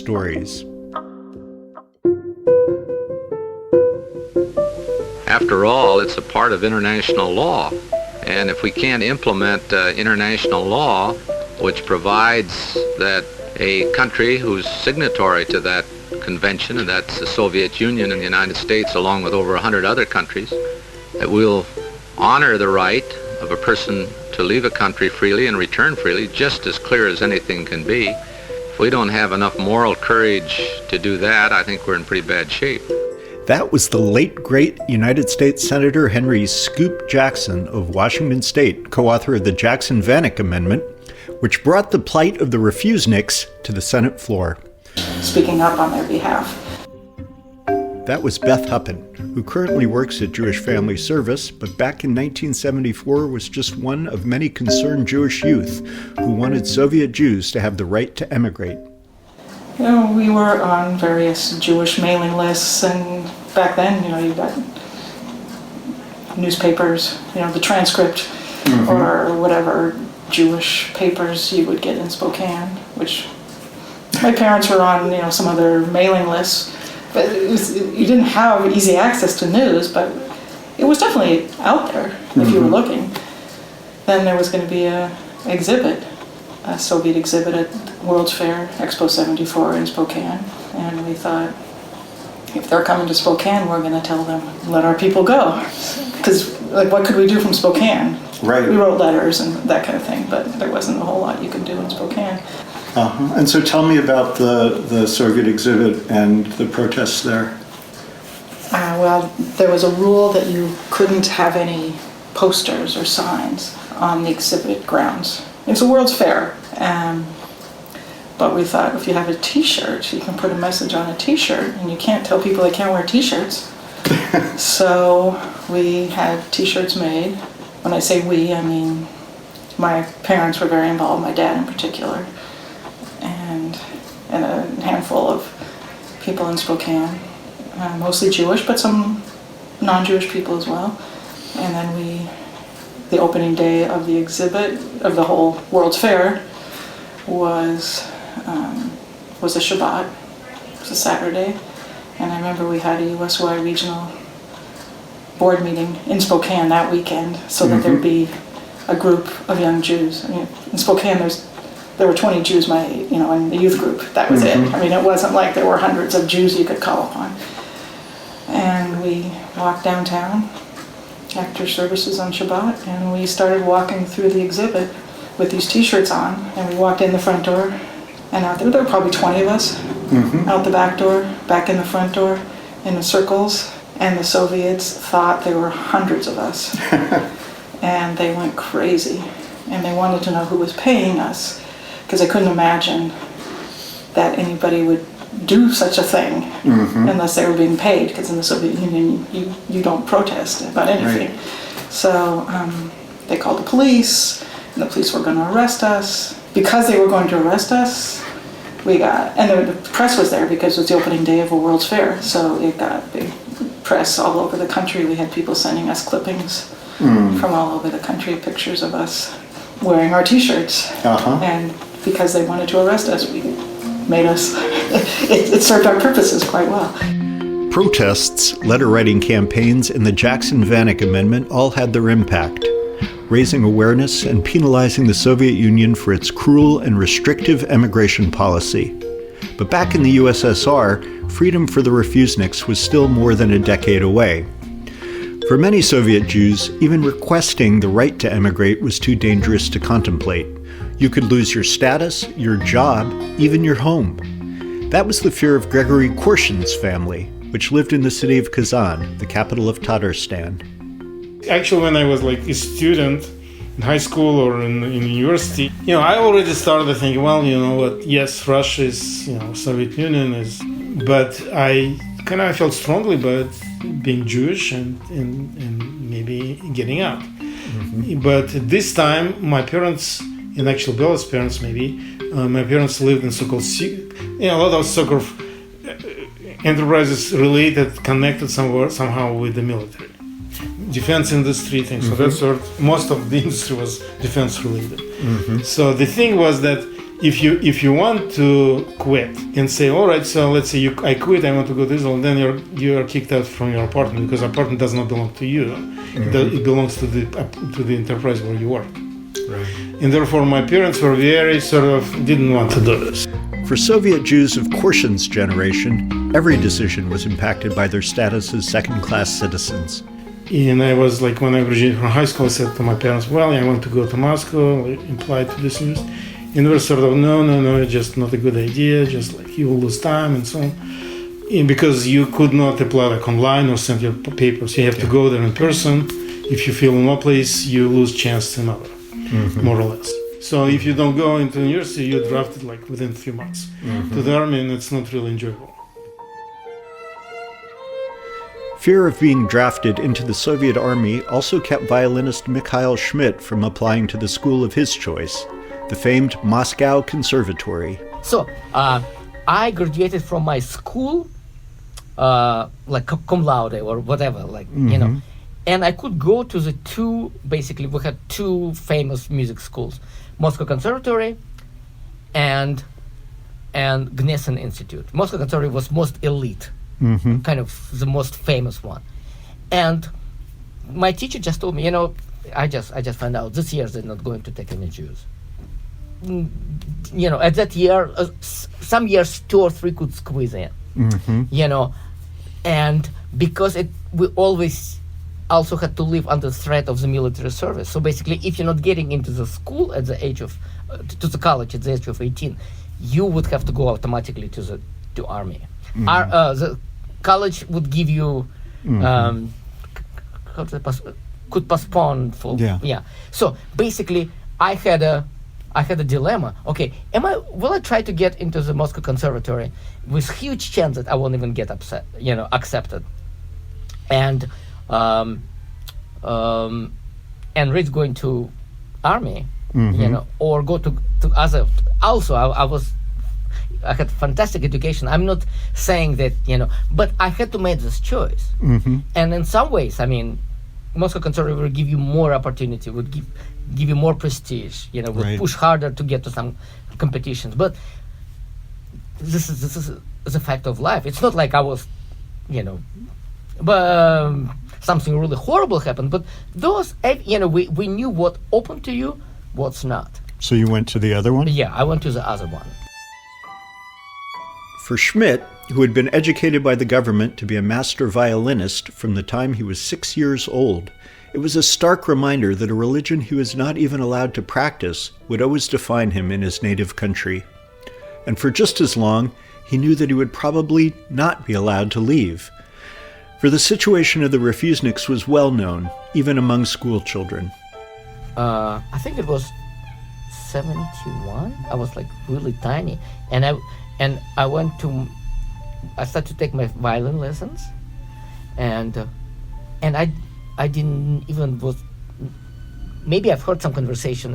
stories. After all, it's a part of international law. And if we can't implement international law, which provides that a country who's signatory to that convention, and that's the Soviet Union and the United States, along with over 100 other countries, that will honor the right of a person to leave a country freely and return freely, just as clear as anything can be. If we don't have enough moral courage to do that, I think we're in pretty bad shape. That was the late, great United States Senator Henry Scoop Jackson of Washington State, co-author of the Jackson-Vanik Amendment, which brought the plight of the refuseniks to the Senate floor. Speaking up on their behalf. That was Beth Huppen, who currently works at Jewish Family Service, but back in 1974 was just one of many concerned Jewish youth who wanted Soviet Jews to have the right to emigrate. You know, we were on various Jewish mailing lists, and back then, you got newspapers, the transcript, or whatever Jewish papers you would get in Spokane, which my parents were on, some other mailing lists. But you didn't have easy access to news, but it was definitely out there if you were looking. Then there was going to be a Soviet exhibit at World's Fair, Expo 74 in Spokane. And we thought, if they're coming to Spokane, we're going to tell them, let our people go. Because, what could we do from Spokane? Right. We wrote letters and that kind of thing, but there wasn't a whole lot you could do in Spokane. And so tell me about the Soviet exhibit and the protests there. Well, there was a rule that you couldn't have any posters or signs on the exhibit grounds. It's a World's Fair, but we thought if you have a T-shirt, you can put a message on a T-shirt, and you can't tell people they can't wear T-shirts. So we had T-shirts made. When I say we, I mean my parents were very involved, my dad in particular, and a handful of people in Spokane, mostly Jewish, but some non-Jewish people as well. And then the opening day of the exhibit, of the whole World's Fair, was a Shabbat. It was a Saturday. And I remember we had a USY regional board meeting in Spokane that weekend so that there'd be a group of young Jews. I mean, in Spokane there were 20 Jews in the youth group. That was it. I mean, it wasn't like there were hundreds of Jews you could call upon. And we walked downtown after services on Shabbat, and we started walking through the exhibit with these T-shirts on, and we walked in the front door, and out there were probably 20 of us, out the back door, back in the front door, in the circles, and the Soviets thought there were hundreds of us. And they went crazy, and they wanted to know who was paying us, because they couldn't imagine that anybody would do such a thing unless they were being paid, because in the Soviet Union you don't protest about anything. Right. So they called the police, and the police were going to arrest us. Because they were going to arrest us, and the press was there because it was the opening day of a World's Fair, so it got big press all over the country. We had people sending us clippings from all over the country, pictures of us wearing our T-shirts. And because they wanted to arrest us, we made us, it served our purposes quite well. Protests, letter-writing campaigns, and the Jackson-Vanik Amendment all had their impact, raising awareness and penalizing the Soviet Union for its cruel and restrictive emigration policy. But back in the USSR, freedom for the refuseniks was still more than a decade away. For many Soviet Jews, even requesting the right to emigrate was too dangerous to contemplate. You could lose your status, your job, even your home. That was the fear of Gregory Korshin's family, which lived in the city of Kazan, the capital of Tatarstan. Actually, when I was a student in high school or in university, I already started thinking, well, yes, Russia is, Soviet Union is, but I kind of felt strongly about being Jewish and maybe getting out. But this time, my parents, and actually Bella's parents maybe, my parents lived in so-called, a lot of sort of enterprises connected somehow with the military. Defense industry, things of that sort. Most of the industry was defense related. So the thing was that if you want to quit and say, all right, so let's say I quit, I want to go to Israel, then you're kicked out from your apartment because apartment does not belong to you. It belongs to the enterprise where you work. Right. And therefore, my parents were very sort of didn't want to do this. For Soviet Jews of Korshin's generation, every decision was impacted by their status as second-class citizens. And I was like, when I graduated from high school, I said to my parents, well, I want to go to Moscow, I applied to this news. And they were sort of, no, it's just not a good idea, just like you will lose time and so on. And because you could not apply like online or send your papers, you have to go there in person. If you feel in one place, you lose chance to another, more or less. So if you don't go into university, you're drafted like within 3 months to the army, and it's not really enjoyable. Fear of being drafted into the Soviet army also kept violinist Mikhail Schmidt from applying to the school of his choice, the famed Moscow Conservatory. So I graduated from my school, like cum laude or whatever, like, you know, and I could go to the we had two famous music schools, Moscow Conservatory and Gnesen Institute. Moscow Conservatory was most elite, kind of the most famous one. And my teacher just told me, you know, I just found out this year they're not going to take any Jews. You know, at that year, some years 2 or 3 could squeeze in, you know, and because we always also had to live under threat of the military service. So basically, if you're not getting into the school at the age of, to the college at the age of 18, you would have to go automatically to army. The college would give you, could postpone for, So basically, I had a dilemma. Okay, will I try to get into the Moscow Conservatory with huge chance that I won't even get accepted, and risk going to army, you know, or go to other. Also, I had fantastic education. I'm not saying that, you know, but I had to make this choice. And in some ways, I mean, Moscow Conservatory would give you more opportunity, would give you more prestige, you know, would push harder to get to some competitions. But this is a fact of life. It's not like I was, you know, but something really horrible happened. But those, you know, we knew what open to you, what's not. So you went to the other one? Yeah, I went to the other one. For Schmidt, who had been educated by the government to be a master violinist from the time he was 6 years old, it was a stark reminder that a religion he was not even allowed to practice would always define him in his native country. And for just as long, he knew that he would probably not be allowed to leave. For the situation of the refuseniks was well known, even among school children. I think it was 71. I was like really tiny, and I started to take my violin lessons, and I didn't even maybe I've heard some conversation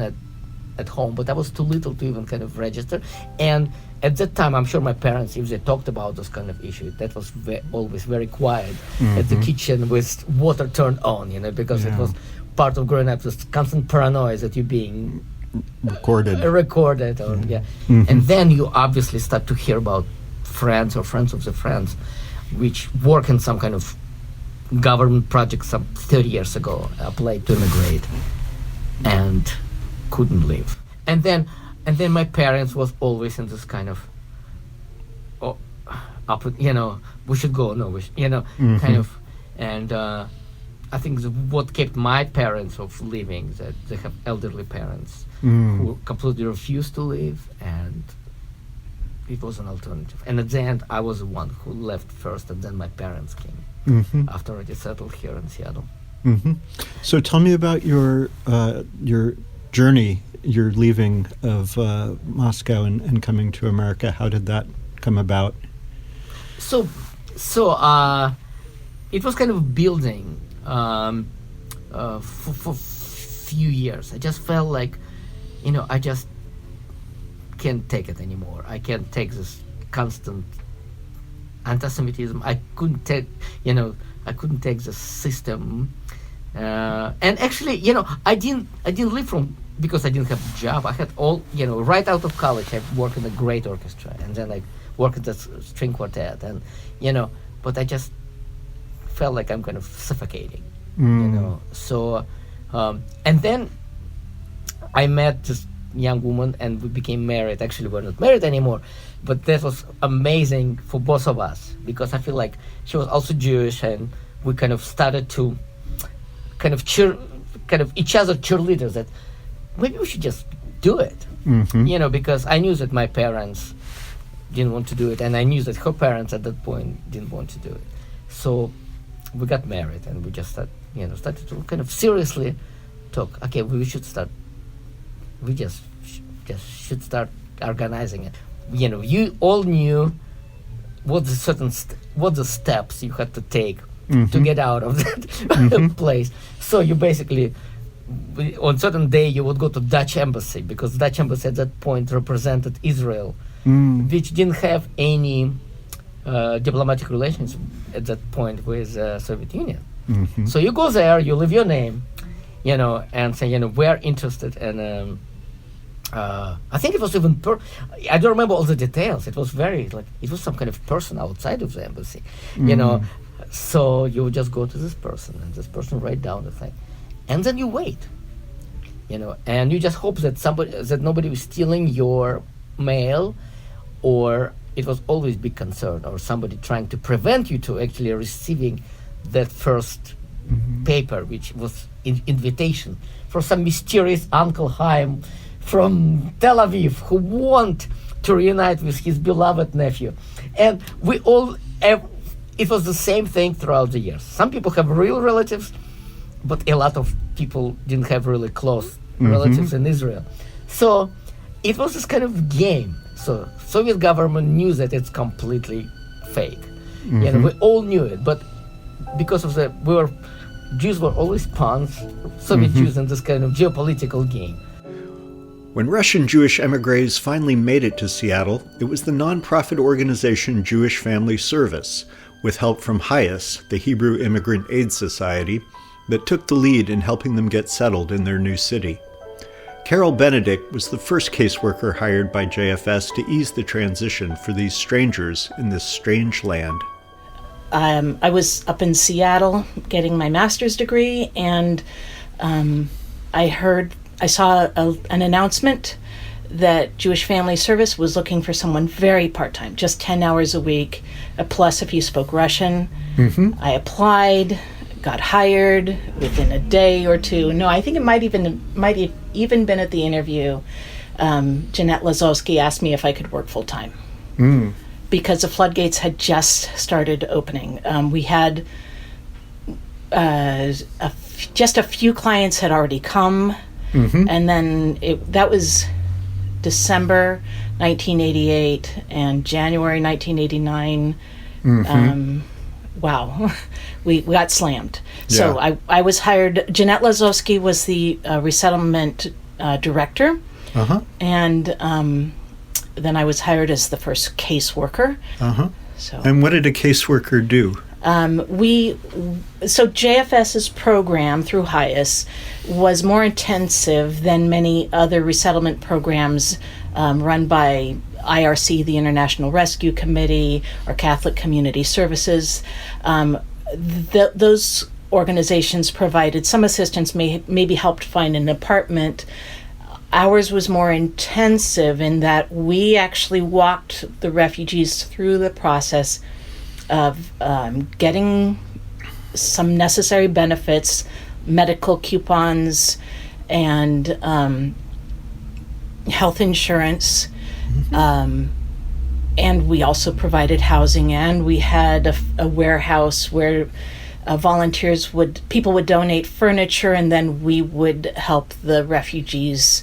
at home, but I was too little to even kind of register. And at that time, I'm sure my parents, if they talked about this kind of issue, that was always very quiet at the kitchen with water turned on, you know, because it was part of growing up, this constant paranoia that you're being recorded, or and then you obviously start to hear about friends or friends of the friends which work in some kind of government project some 30 years ago, applied to immigrate and couldn't leave. And then my parents was always in this kind of you know, we should go, no, you know, kind of. And I think what kept my parents of leaving, that they have elderly parents who completely refused to leave, and it was an alternative. And at the end, I was the one who left first, and then my parents came after I settled here in Seattle. So tell me about your journey, your leaving of Moscow and coming to America. How did that come about? So it was kind of building for few years. I just felt like, you know, I just can't take it anymore. I can't take this constant anti-Semitism. I couldn't take the system. And actually, you know, I didn't leave from because I didn't have a job, I had right out of college, I worked in a great orchestra, and then I worked at the string quartet, and, but I just felt like I'm kind of suffocating, So, and then I met this young woman, and we became married. Actually, we're not married anymore, but that was amazing for both of us, because I feel like she was also Jewish, and we kind of started to kind of each other cheerleaders, that maybe we should just do it, because I knew that my parents didn't want to do it, and I knew that her parents at that point didn't want to do it. So we got married, and we just started to kind of seriously talk. Okay, we should start. We just should start organizing it. You all knew what the steps you had to take to get out of that place. So you basically, on certain day, you would go to Dutch embassy, because Dutch embassy at that point represented Israel, which didn't have any diplomatic relations at that point with Soviet Union. So you go there, you leave your name, and say, we're interested in. I think it was even. I don't remember all the details. It was very it was some kind of person outside of the embassy, So you would just go to this person, and this person write down the thing, and then you wait, and you just hope that nobody was stealing your mail, or it was always big concern, or somebody trying to prevent you to actually receiving that first paper, which was invitation for some mysterious Uncle Chaim from Tel Aviv who want to reunite with his beloved nephew. And we all, it was the same thing throughout the years. Some people have real relatives, but a lot of people didn't have really close relatives in Israel. So it was this kind of game. So Soviet government knew that it's completely fake. We all knew it, but because of Jews were always pawns, Soviet Jews, in this kind of geopolitical game. When Russian Jewish emigres finally made it to Seattle, it was the nonprofit organization Jewish Family Service, with help from HIAS, the Hebrew Immigrant Aid Society, that took the lead in helping them get settled in their new city. Carol Benedict was the first caseworker hired by JFS to ease the transition for these strangers in this strange land. I was up in Seattle getting my master's degree, and I saw an announcement that Jewish Family Service was looking for someone very part-time, just 10 hours a week, plus if you spoke Russian. I applied, got hired within a day or two. No, I think it might have even been at the interview. Jeanette Lazowski asked me if I could work full-time. Because the floodgates had just started opening. We had just a few clients had already come, and then that was December 1988 and January 1989. Wow, we got slammed. Yeah. So I was hired. Jeanette Lazowski was the resettlement director, and then I was hired as the first caseworker. So. And what did a caseworker do? So JFS's program through HIAS was more intensive than many other resettlement programs run by IRC, the International Rescue Committee, or Catholic Community Services. Those organizations provided some assistance, maybe helped find an apartment. Ours was more intensive in that we actually walked the refugees through the process of getting some necessary benefits, medical coupons, and health insurance. And we also provided housing, and we had a warehouse where people would donate furniture, and then we would help the refugees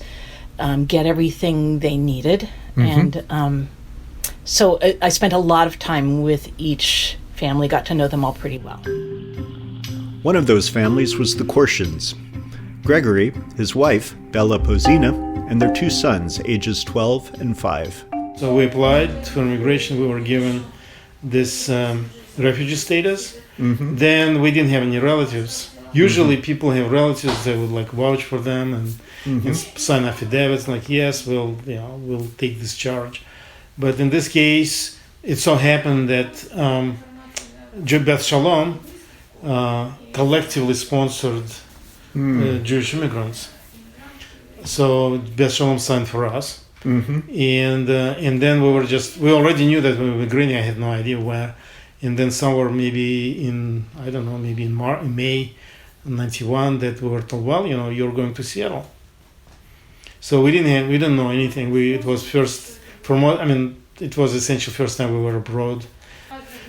get everything they needed. And so I spent a lot of time with each family, got to know them all pretty well. One of those families was the Korshins. Gregory, his wife, Bella Pozina, and their 2 sons, ages 12 and 5. So we applied for immigration. We were given this refugee status. Then we didn't have any relatives Usually people have relatives that would like vouch for them and sign affidavits like, yes, we'll take this charge. But in this case, it so happened that Beth Shalom collectively sponsored Jewish immigrants. So Beth Shalom signed for us. And then we already knew that we were immigrating. I had no idea where. And then somewhere maybe in May 91 that we were told, well, you're going to Seattle. So we didn't know anything. It was it was essentially first time we were abroad.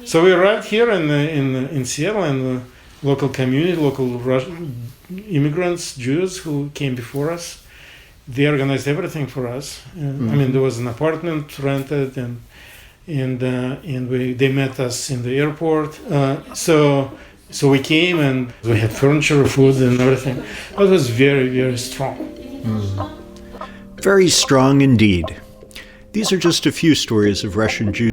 So we arrived here in Seattle, and local community, local Russian immigrants, Jews who came before us, they organized everything for us. There was an apartment rented, and they met us in the airport. So we came, and we had furniture, food, and everything. It was very, very strong. Very strong indeed. These are just a few stories of Russian Jews